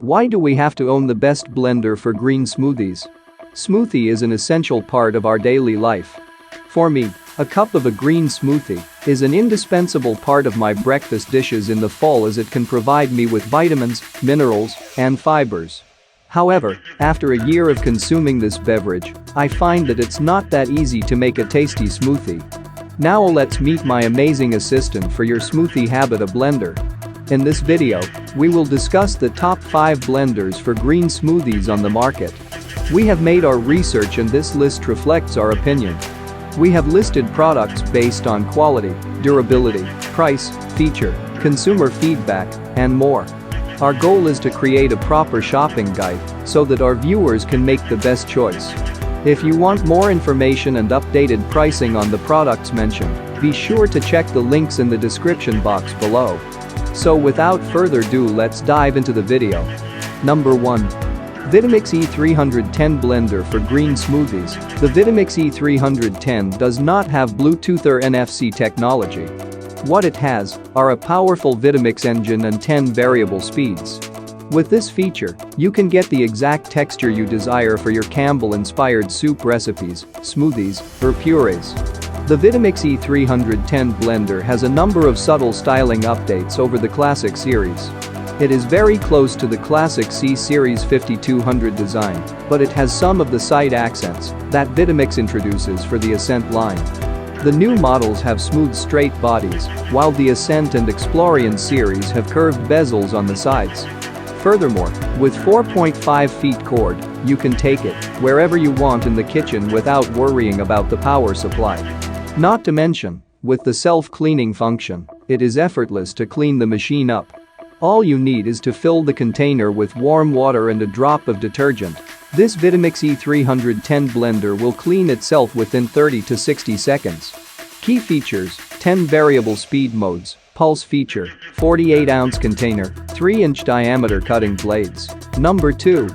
Why do we have to own the best blender for green smoothies? Smoothie is an essential part of our daily life. For me, a cup of a green smoothie is an indispensable part of my breakfast dishes in the fall as it can provide me with vitamins, minerals, and fibers. However, after a year of consuming this beverage, I find that it's not that easy to make a tasty smoothie. Now let's meet my amazing assistant for your smoothie habit, a blender. In this video, we will discuss the top 5 blenders for green smoothies on the market. We have made our research and this list reflects our opinion. We have listed products based on quality, durability, price, feature, consumer feedback, and more. Our goal is to create a proper shopping guide so that our viewers can make the best choice. If you want more information and updated pricing on the products mentioned, be sure to check the links in the description box below. So without further ado, let's dive into the video. Number 1. Vitamix E310 Blender for Green Smoothies. The Vitamix E310 does not have Bluetooth or NFC technology. What it has are a powerful Vitamix engine and 10 variable speeds. With this feature, you can get the exact texture you desire for your Campbell-inspired soup recipes, smoothies, or purees. The Vitamix E310 blender has a number of subtle styling updates over the Classic series. It is very close to the Classic C Series 5200 design, but it has some of the side accents that Vitamix introduces for the Ascent line. The new models have smooth straight bodies, while the Ascent and Explorian series have curved bezels on the sides. Furthermore, with 4.5 feet cord, you can take it wherever you want in the kitchen without worrying about the power supply. Not to mention, with the self-cleaning function, it is effortless to clean the machine up. All you need is to fill the container with warm water and a drop of detergent. This Vitamix E310 blender will clean itself within 30 to 60 seconds. Key features: 10 variable speed modes, pulse feature, 48-ounce container, 3-inch diameter cutting blades. Number 2.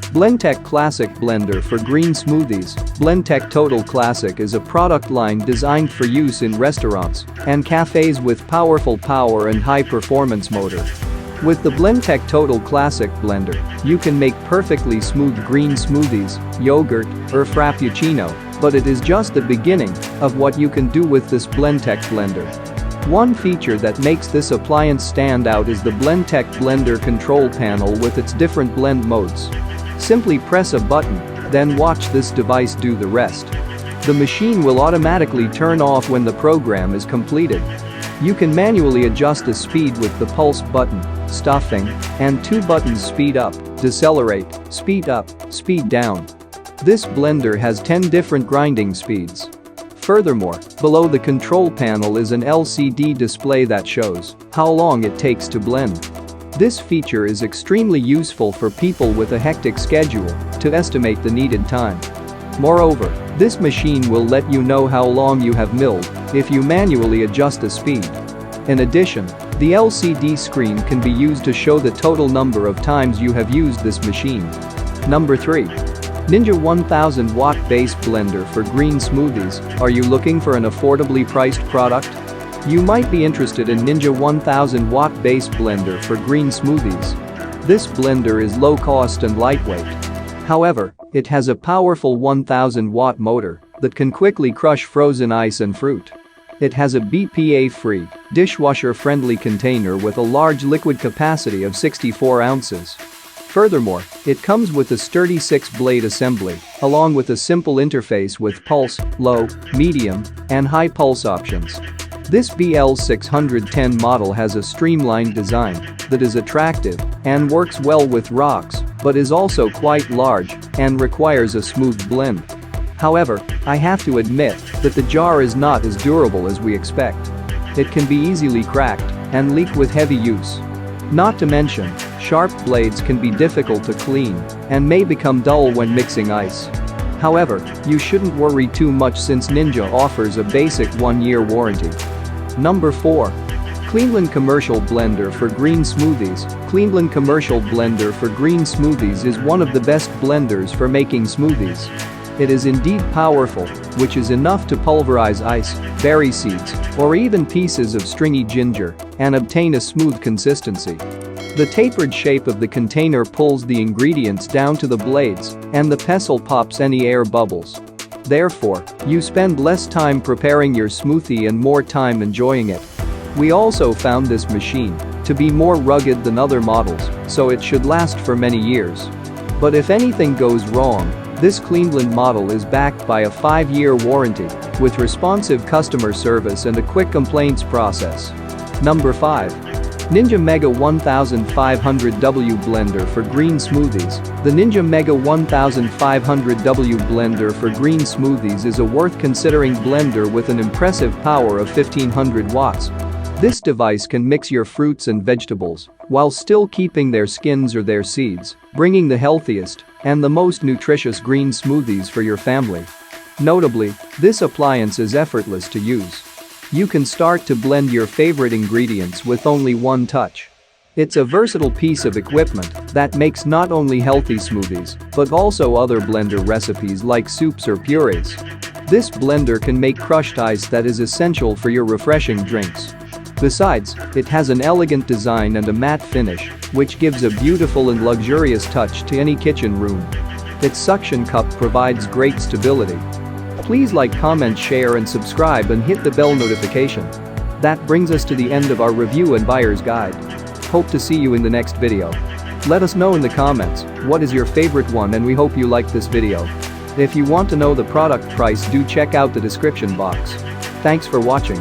Blendtec Classic Blender for Green Smoothies. Blendtec Total Classic is a product line designed for use in restaurants and cafes with powerful power and high-performance motor. With the Blendtec Total Classic blender, you can make perfectly smooth green smoothies, yogurt, or frappuccino, but it is just the beginning of what you can do with this Blendtec blender. One feature that makes this appliance stand out is the Blendtec blender control panel with its different blend modes. Simply press a button, then watch this device do the rest. The machine will automatically turn off when the program is completed. You can manually adjust the speed with the pulse button, stuffing, and 2 buttons: speed up, decelerate, speed up, speed down. This blender has 10 different grinding speeds. Furthermore, below the control panel is an LCD display that shows how long it takes to blend. This feature is extremely useful for people with a hectic schedule to estimate the needed time. Moreover, this machine will let you know how long you have milled if you manually adjust the speed. In addition, the LCD screen can be used to show the total number of times you have used this machine. Number 3. Ninja 1000 Watt Base Blender for Green Smoothies. Are you looking for an affordably priced product? You might be interested in Ninja 1000 Watt Base Blender for Green Smoothies. This blender is low cost and lightweight. However, it has a powerful 1000 watt motor that can quickly crush frozen ice and fruit. It has a BPA-free, dishwasher-friendly container with a large liquid capacity of 64 ounces. Furthermore, it comes with a sturdy 6-blade assembly, along with a simple interface with pulse, low, medium, and high pulse options. This BL610 model has a streamlined design that is attractive and works well with rocks, but is also quite large and requires a smooth blend. However, I have to admit that the jar is not as durable as we expect. It can be easily cracked and leak with heavy use. Not to mention, sharp blades can be difficult to clean and may become dull when mixing ice. However, you shouldn't worry too much since Ninja offers a basic 1-year warranty. Number 4. Cleveland Commercial Blender for Green Smoothies. Cleveland Commercial Blender for Green Smoothies is one of the best blenders for making smoothies. It is indeed powerful, which is enough to pulverize ice, berry seeds, or even pieces of stringy ginger and obtain a smooth consistency. The tapered shape of the container pulls the ingredients down to the blades, and the pestle pops any air bubbles. Therefore, you spend less time preparing your smoothie and more time enjoying it. We also found this machine to be more rugged than other models, so it should last for many years. But if anything goes wrong, this Cleveland model is backed by a 5-year warranty with responsive customer service and a quick complaints process. Number 5. Ninja Mega 1500W Blender for Green Smoothies. The Ninja Mega 1500W blender for green smoothies is a worth considering blender with an impressive power of 1500 watts. This device can mix your fruits and vegetables while still keeping their skins or their seeds, bringing the healthiest and the most nutritious green smoothies for your family. Notably, this appliance is effortless to use. You can start to blend your favorite ingredients with only one touch. It's a versatile piece of equipment that makes not only healthy smoothies but also other blender recipes like soups or purees. This blender can make crushed ice that is essential for your refreshing drinks. Besides, it has an elegant design and a matte finish, which gives a beautiful and luxurious touch to any kitchen room. Its suction cup provides great stability. Please like, comment, share and subscribe and hit the bell notification. That brings us to the end of our review and buyer's guide. Hope to see you in the next video. Let us know in the comments what is your favorite one, and we hope you liked this video. If you want to know the product price, do check out the description box. Thanks for watching.